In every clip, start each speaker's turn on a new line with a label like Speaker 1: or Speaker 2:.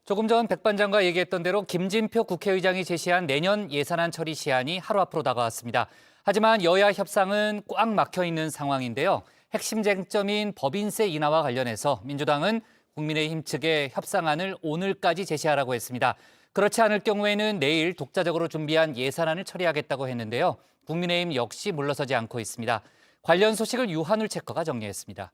Speaker 1: 조금 전 백반장과 얘기했던 대로 김진표 국회의장이 제시한 내년 예산안 처리 시한이 하루 앞으로 다가왔습니다. 하지만 여야 협상은 꽉 막혀 있는 상황인데요. 핵심 쟁점인 법인세 인하와 관련해서 민주당은 국민의힘 측에 협상안을 오늘까지 제시하라고 했습니다. 그렇지 않을 경우에는 내일 독자적으로 준비한 예산안을 처리하겠다고 했는데요. 국민의힘 역시 물러서지 않고 있습니다. 관련 소식을 유한울 체커가 정리했습니다.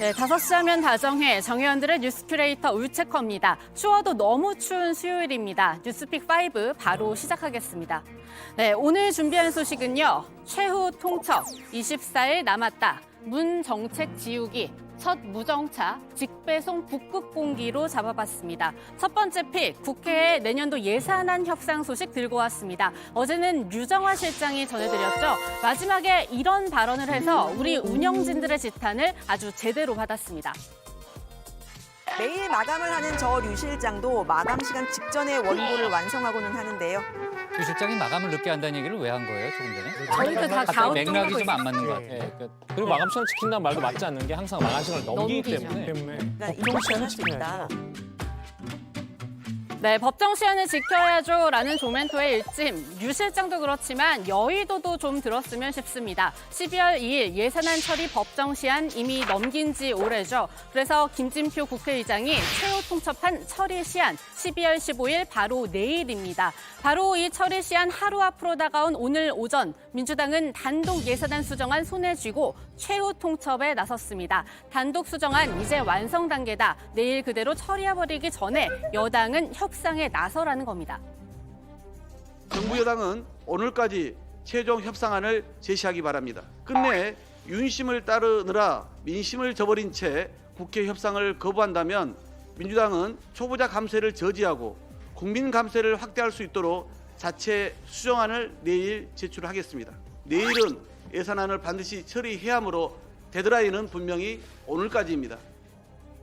Speaker 2: 네, 5시 하면 다정해 정의원들의 뉴스 큐레이터 울체커입니다. 추워도 너무 추운 수요일입니다. 뉴스픽5 바로 시작하겠습니다. 네, 오늘 준비한 소식은요. 최후 통첩 24일 남았다. 문 정책 지우기. 첫 무정차 직배송 북극 공기로 잡아봤습니다. 첫 번째 픽, 국회에 내년도 예산안 협상 소식 들고 왔습니다. 어제는 류정화 실장이 전해드렸죠. 마지막에 이런 발언을 해서 우리 운영진들의 지탄을 아주 제대로 받았습니다.
Speaker 3: 매일 마감을 하는 저 류 실장도 마감 시간 직전에 원고를 완성하고는 하는데요.
Speaker 1: 류 실장이 마감을 늦게 한다는 얘기를 왜 한 거예요, 조금 전에?
Speaker 2: 저희도 다
Speaker 1: 갑자기 맥락이 좀 안 맞는 것
Speaker 4: 예,
Speaker 1: 같아요.
Speaker 4: 그리고 마감 시간을 지킨다는 말도 맞지 않는 게 항상 마감 시간을 넘기기
Speaker 2: 넘기죠.
Speaker 4: 때문에
Speaker 3: 네, 이런 시간을 씁니다.
Speaker 2: 네, 법정 시한을 지켜야죠라는 조멘토의 일침, 류 실장도 그렇지만 여의도도 좀 들었으면 싶습니다. 12월 2일 예산안 처리 법정 시한 이미 넘긴 지 오래죠. 그래서 김진표 국회의장이 최후 통첩한 처리 시한 12월 15일 바로 내일입니다. 바로 이 처리 시한 하루 앞으로 다가온 오늘 오전, 민주당은 단독 예산안 수정안 손에 쥐고 최후 통첩에 나섰습니다. 단독 수정안 이제 완성 단계다. 내일 그대로 처리해버리기 전에 여당은 협상에 나서라는 겁니다.
Speaker 5: 정부 여당은 오늘까지 최종 협상안을 제시하기 바랍니다. 끝내 윤심을 따르느라 민심을 저버린 채 국회 협상을 거부한다면 민주당은 초보자 감세를 저지하고 국민 감세를 확대할 수 있도록 자체 수정안을 내일 제출하겠습니다. 내일은 예산안을 반드시 처리해야 하므로 데드라인은 분명히 오늘까지입니다.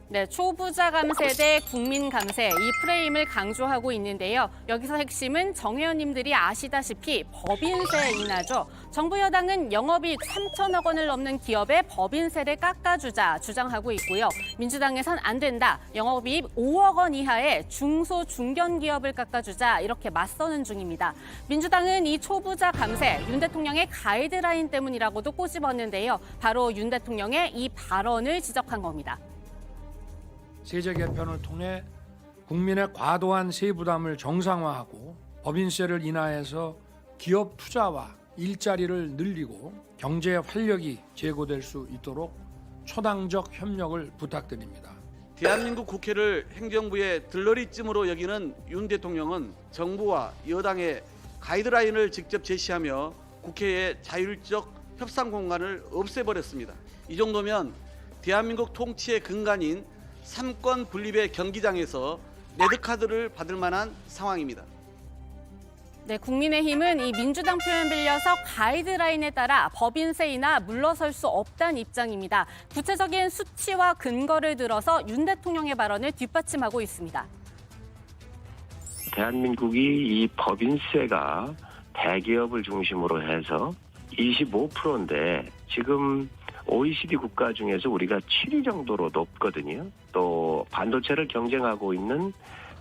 Speaker 2: 네, 초부자 감세 대 국민 감세 이 프레임을 강조하고 있는데요. 여기서 핵심은 정 의원님들이 아시다시피 법인세 인하죠. 정부 여당은 영업이익 3천억 원을 넘는 기업에 법인세를 깎아주자 주장하고 있고요. 민주당에선 안 된다. 영업이익 5억 원 이하의 중소 중견 기업을 깎아주자 이렇게 맞서는 중입니다. 민주당은 이 초부자 감세 윤 대통령의 가이드라인 때문이라고도 꼬집었는데요. 바로 윤 대통령의 이 발언을 지적한 겁니다.
Speaker 6: 세제 개편을 통해 국민의 과도한 세부담을 정상화하고 법인세를 인하해서 기업 투자와 일자리를 늘리고 경제 활력이 제고될 수 있도록 초당적 협력을 부탁드립니다.
Speaker 5: 대한민국 국회를 행정부의 들러리쯤으로 여기는 윤 대통령은 정부와 여당의 가이드라인을 직접 제시하며 국회의 자율적 협상 공간을 없애버렸습니다. 이 정도면 대한민국 통치의 근간인 삼권 분립의 경기장에서 레드카드를 받을 만한 상황입니다.
Speaker 2: 네, 국민의힘은 이 민주당 표현 빌려서 가이드라인에 따라 법인세 인하 물러설 수 없다는 입장입니다. 구체적인 수치와 근거를 들어서 윤 대통령의 발언을 뒷받침하고 있습니다.
Speaker 7: 대한민국이 이 법인세가 대기업을 중심으로 해서 25%인데 지금 OECD 국가 중에서 우리가 7위 정도로 높거든요. 또 반도체를 경쟁하고 있는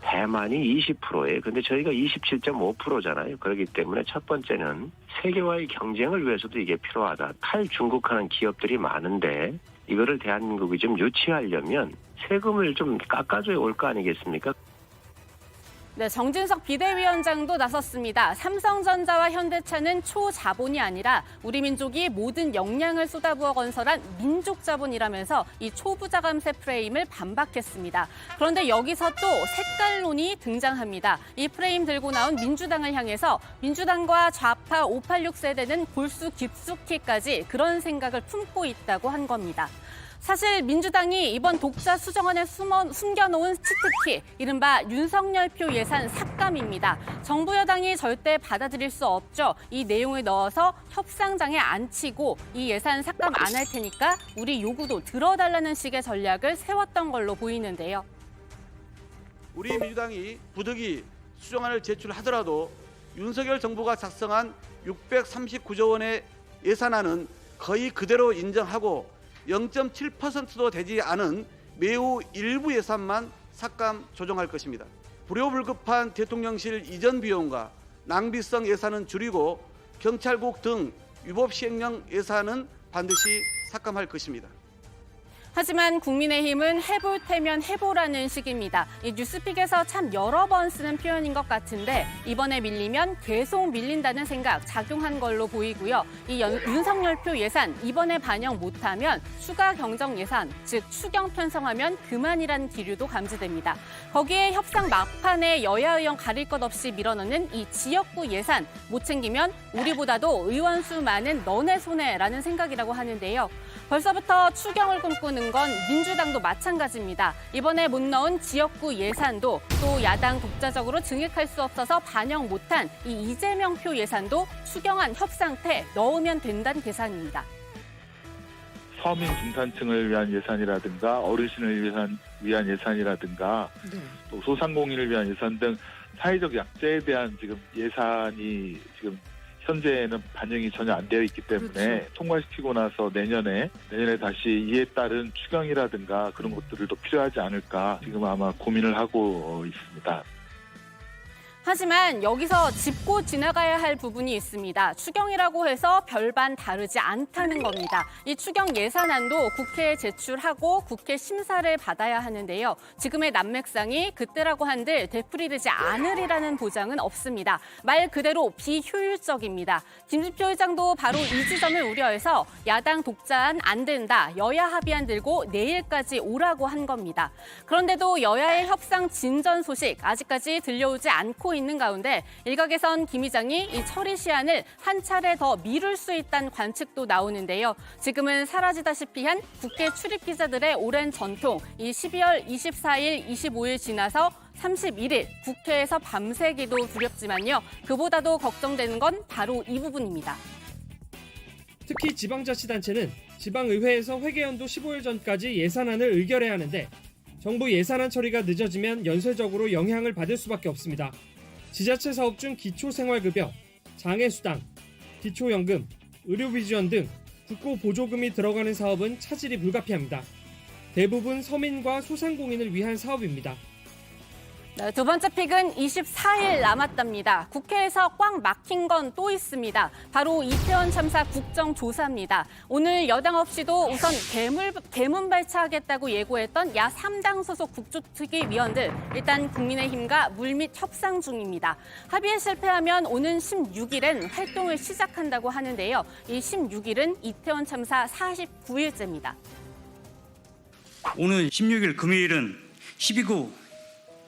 Speaker 7: 대만이 20%예요. 근데 저희가 27.5%잖아요. 그렇기 때문에 첫 번째는 세계와의 경쟁을 위해서도 이게 필요하다. 탈중국하는 기업들이 많은데 이거를 대한민국이 좀 유치하려면 세금을 좀 깎아줘야 올 거 아니겠습니까?
Speaker 2: 네, 정진석 비대위원장도 나섰습니다. 삼성전자와 현대차는 초자본이 아니라 우리 민족이 모든 역량을 쏟아부어 건설한 민족자본이라면서 이 초부자 감세 프레임을 반박했습니다. 그런데 여기서 또 색깔론이 등장합니다. 이 프레임 들고 나온 민주당을 향해서 민주당과 좌파 586 세대는 골수 깊숙이까지 그런 생각을 품고 있다고 한 겁니다. 사실 민주당이 이번 독자 수정안에 숨겨놓은 치트키, 이른바 윤석열표 예산 삭감입니다. 정부 여당이 절대 받아들일 수 없죠. 이 내용을 넣어서 협상장에 앉히고 이 예산 삭감 안 할 테니까 우리 요구도 들어달라는 식의 전략을 세웠던 걸로 보이는데요.
Speaker 5: 우리 민주당이 부득이 수정안을 제출하더라도 윤석열 정부가 작성한 639조 원의 예산안은 거의 그대로 인정하고 0.7%도 되지 않은 매우 일부 예산만 삭감 조정할 것입니다. 불효불급한 대통령실 이전 비용과 낭비성 예산은 줄이고 경찰국 등 위법 시행령 예산은 반드시 삭감할 것입니다.
Speaker 2: 하지만 국민의힘은 해볼 테면 해보라는 식입니다. 이 뉴스픽에서 참 여러 번 쓰는 표현인 것 같은데 이번에 밀리면 계속 밀린다는 생각 작용한 걸로 보이고요. 이 윤석열표 예산 이번에 반영 못하면 추가 경정 예산, 즉 추경 편성하면 그만이란 기류도 감지됩니다. 거기에 협상 막판에 여야 의원 가릴 것 없이 밀어넣는 이 지역구 예산 못 챙기면 우리보다도 의원 수 많은 너네 손해라는 생각이라고 하는데요. 벌써부터 추경을 꿈꾸는 건 민주당도 마찬가지입니다. 이번에 못 넣은 지역구 예산도 또 야당 독자적으로 증액할 수 없어서 반영 못한 이 이재명표 예산도 추경안 협상태 넣으면 된다는 계산입니다.
Speaker 8: 서민 중산층을 위한 예산이라든가 어르신을 위한 예산이라든가 또 소상공인을 위한 예산 등 사회적 약자에 대한 지금 예산이 지금 현재는 반영이 전혀 안 되어 있기 때문에 통과시키고 나서 내년에 다시 이에 따른 추경이라든가 그런 것들도 필요하지 않을까 지금 아마 고민을 하고 있습니다.
Speaker 2: 하지만 여기서 짚고 지나가야 할 부분이 있습니다. 추경이라고 해서 별반 다르지 않다는 겁니다. 이 추경 예산안도 국회에 제출하고 국회 심사를 받아야 하는데요. 지금의 난맥상이 그때라고 한들 되풀이되지 않으리라는 보장은 없습니다. 말 그대로 비효율적입니다. 김진표 의장도 바로 이 지점을 우려해서 야당 독자안 안 된다, 여야 합의안 들고 내일까지 오라고 한 겁니다. 그런데도 여야의 협상 진전 소식 아직까지 들려오지 않고 있는 가운데 일각에선 김 의장이 이 처리 시한을 한 차례 더 미룰 수 있다는 관측도 나오는데요. 지금은 사라지다시피 한 국회 출입 기자들의 오랜 전통, 이 12월 24일, 25일 지나서 31일 국회에서 밤새기도 두렵지만요. 그보다도 걱정되는 건 바로 이 부분입니다.
Speaker 9: 특히 지방자치단체는 지방의회에서 회계연도 15일 전까지 예산안을 의결해야 하는데 정부 예산안 처리가 늦어지면 연쇄적으로 영향을 받을 수밖에 없습니다. 지자체 사업 중 기초생활급여, 장애수당, 기초연금, 의료비지원 등 국고보조금이 들어가는 사업은 차질이 불가피합니다. 대부분 서민과 소상공인을 위한 사업입니다.
Speaker 2: 네, 두 번째 픽은 24일 남았답니다. 국회에서 꽉 막힌 건 또 있습니다. 바로 이태원 참사 국정조사입니다. 오늘 여당 없이도 우선 개문 발차하겠다고 예고했던 야 3당 소속 국조특위위원들 일단 국민의힘과 물밑 협상 중입니다. 합의에 실패하면 오는 16일엔 활동을 시작한다고 하는데요. 이 16일은 이태원 참사 49일째입니다.
Speaker 10: 오늘 16일 금요일은 12구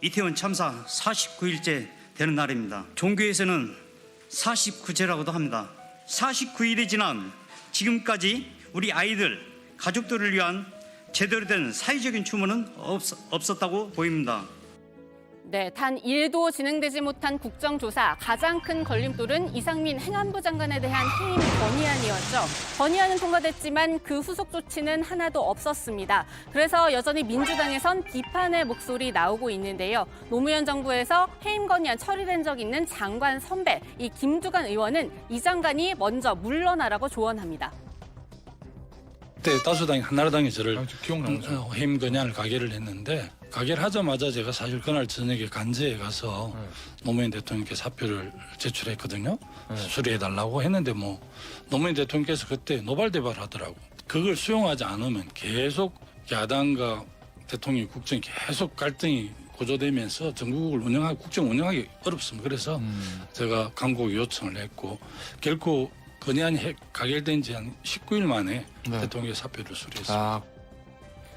Speaker 10: 이태원 참사 49일째 되는 날입니다. 종교에서는 49제라고도 합니다. 49일이 지난 지금까지 우리 아이들, 가족들을 위한 제대로 된 사회적인 추모는 없었다고 보입니다.
Speaker 2: 네, 단 1도 진행되지 못한 국정조사 가장 큰 걸림돌은 이상민 행안부 장관에 대한 해임 건의안이었죠. 건의안은 통과됐지만 그 후속 조치는 하나도 없었습니다. 그래서 여전히 민주당에선 비판의 목소리 나오고 있는데요. 노무현 정부에서 해임 건의안 처리된 적 있는 장관 선배, 이 김두관 의원은 이 장관이 먼저 물러나라고 조언합니다.
Speaker 11: 그때 다수당이 한나라당이 저를 해임 건의안을 가결을 했는데 가결하자마자 제가 사실 그날 저녁에 간제에 가서 노무현 대통령께 사표를 제출했거든요. 수리해달라고 했는데 뭐 노무현 대통령께서 그때 노발대발하더라고. 그걸 수용하지 않으면 계속 야당과 대통령 국정이 계속 갈등이 고조되면서 전국을 국정 운영하기 어렵습니다. 그래서 제가 강국 요청을 했고 결코 건의안이 가결된 지 한 19일 만에 대통령의 사표를 수리했습니다.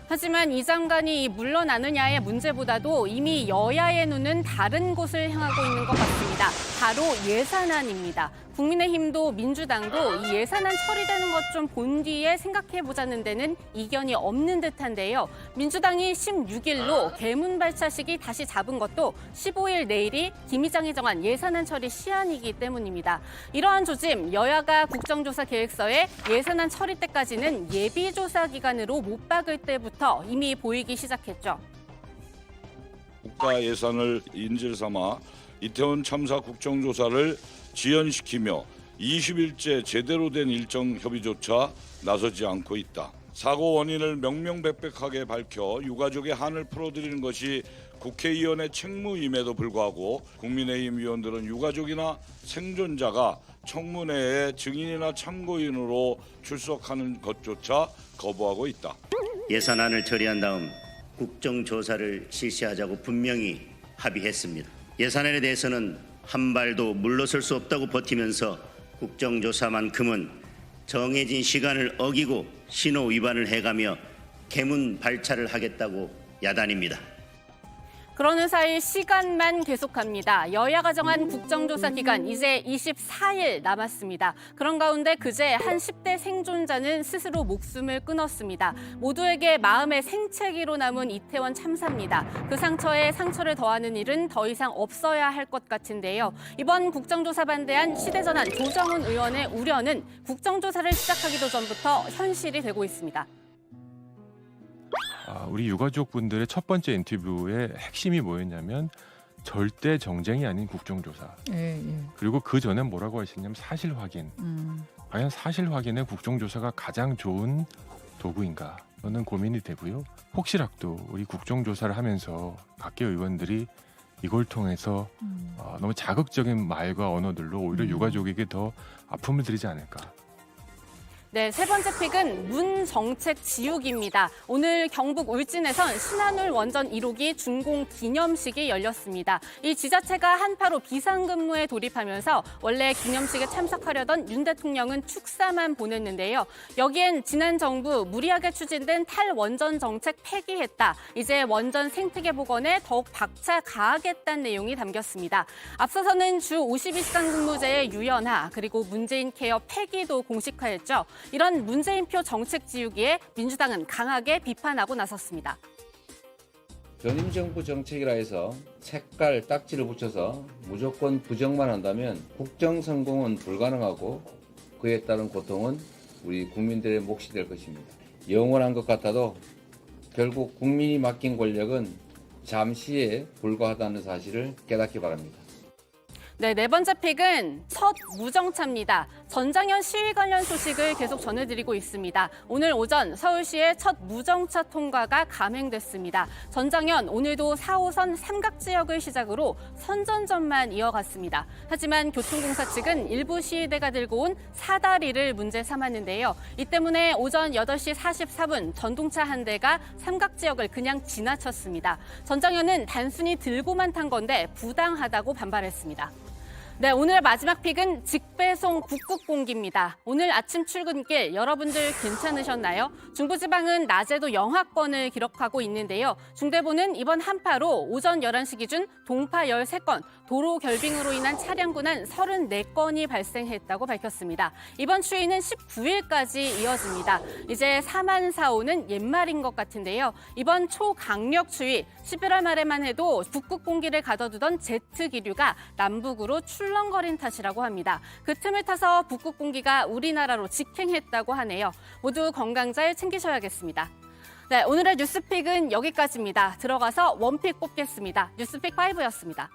Speaker 2: 하지만 이 장관이 물러나느냐의 문제보다도 이미 여야의 눈은 다른 곳을 향하고 있는 것 같습니다. 바로 예산안입니다. 국민의힘도 민주당도 이 예산안 처리되는 것 좀 본 뒤에 생각해보자는 데는 이견이 없는 듯한데요. 민주당이 16일로 개문 발차식이 다시 잡은 것도 15일 내일이 김 의장이 정한 예산안 처리 시한이기 때문입니다. 이러한 조짐, 여야가 국정조사 계획서에 예산안 처리 때까지는 예비조사 기간으로 못 박을 때부터 이미 보이기 시작했죠.
Speaker 12: 국가 예산을 인질 삼아 이태원 참사 국정조사를 지연시키며 20일째 제대로 된 일정 협의조차 나서지 않고 있다. 사고 원인을 명명백백하게 밝혀 유가족의 한을 풀어드리는 것이 국회의원의 책무임에도 불구하고 국민의힘 의원들은 유가족이나 생존자가 청문회에 증인이나 참고인으로 출석하는 것조차 거부하고 있다.
Speaker 13: 예산안을 처리한 다음 국정조사를 실시하자고 분명히 합의했습니다. 예산안에 대해서는 한 발도 물러설 수 없다고 버티면서 국정조사만큼은 정해진 시간을 어기고 신호 위반을 해가며 개문 발차를 하겠다고 야단입니다.
Speaker 2: 그러는 사이 시간만 계속갑니다. 여야가 정한 국정조사 기간 이제 24일 남았습니다. 그런 가운데 그제 한 10대 생존자는 스스로 목숨을 끊었습니다. 모두에게 마음의 생채기로 남은 이태원 참사입니다. 그 상처에 상처를 더하는 일은 더 이상 없어야 할 것 같은데요. 이번 국정조사 반대한 시대전환 조정훈 의원의 우려는 국정조사를 시작하기도 전부터 현실이 되고 있습니다.
Speaker 14: 우리 유가족분들의 첫 번째 인터뷰의 핵심이 뭐였냐면 절대 정쟁이 아닌 국정조사. 그리고 그 전에 뭐라고 하셨냐면 사실 확인. 과연 사실 확인에 국정조사가 가장 좋은 도구인가? 는 고민이 되고요. 혹시라도 우리 국정조사를 하면서 각계 의원들이 이걸 통해서 너무 자극적인 말과 언어들로 오히려 유가족에게 더 아픔을 드리지 않을까.
Speaker 2: 네, 세 번째 픽은 문 정책 지우기입니다. 오늘 경북 울진에선 신한울 원전 1호기 준공 기념식이 열렸습니다. 이 지자체가 한파로 비상근무에 돌입하면서 원래 기념식에 참석하려던 윤 대통령은 축사만 보냈는데요. 여기엔 지난 정부 무리하게 추진된 탈원전 정책 폐기했다. 이제 원전 생태계 복원에 더욱 박차 가하겠다는 내용이 담겼습니다. 앞서서는 주 52시간 근무제의 유연화 그리고 문재인 케어 폐기도 공식화했죠. 이런 문재인표 정책 지우기에 민주당은 강하게 비판하고 나섰습니다.
Speaker 15: 전임 정부 정책이라 해서 색깔 딱지를 붙여서 무조건 부정만 한다면 국정 성공은 불가능하고 그에 따른 고통은 우리 국민들의 몫이 될 것입니다. 영원한 것 같아도 결국 국민이 맡긴 권력은 잠시에 불과하다는 사실을 깨닫기 바랍니다.
Speaker 2: 네, 네 번째 픽은 첫 무정차입니다. 전장현 시위 관련 소식을 계속 전해드리고 있습니다. 오늘 오전 서울시의 첫 무정차 통과가 감행됐습니다. 전장현 오늘도 4호선 삼각지역을 시작으로 선전전만 이어갔습니다. 하지만 교통공사 측은 일부 시위대가 들고 온 사다리를 문제 삼았는데요. 이 때문에 오전 8시 44분 전동차 한 대가 삼각지역을 그냥 지나쳤습니다. 전장현은 단순히 들고만 탄 건데 부당하다고 반발했습니다. 네, 오늘 마지막 픽은 직배송 북극 공기입니다. 오늘 아침 출근길 여러분들 괜찮으셨나요? 중부지방은 낮에도 영하권을 기록하고 있는데요. 중대본은 이번 한파로 오전 11시 기준 동파 13건, 도로 결빙으로 인한 차량 군환 34건이 발생했다고 밝혔습니다. 이번 추위는 19일까지 이어집니다. 이제 4만4호는 옛말인 것 같은데요. 이번 초강력 추위, 11월 말에만 해도 북극 공기를 가둬두던 제트 기류가 남북으로 출렁거린 탓이라고 합니다. 그 틈을 타서 북극 공기가 우리나라로 직행했다고 하네요. 모두 건강 잘 챙기셔야겠습니다. 네, 오늘의 뉴스픽은 여기까지입니다. 들어가서 원픽 뽑겠습니다. 뉴스픽 5였습니다.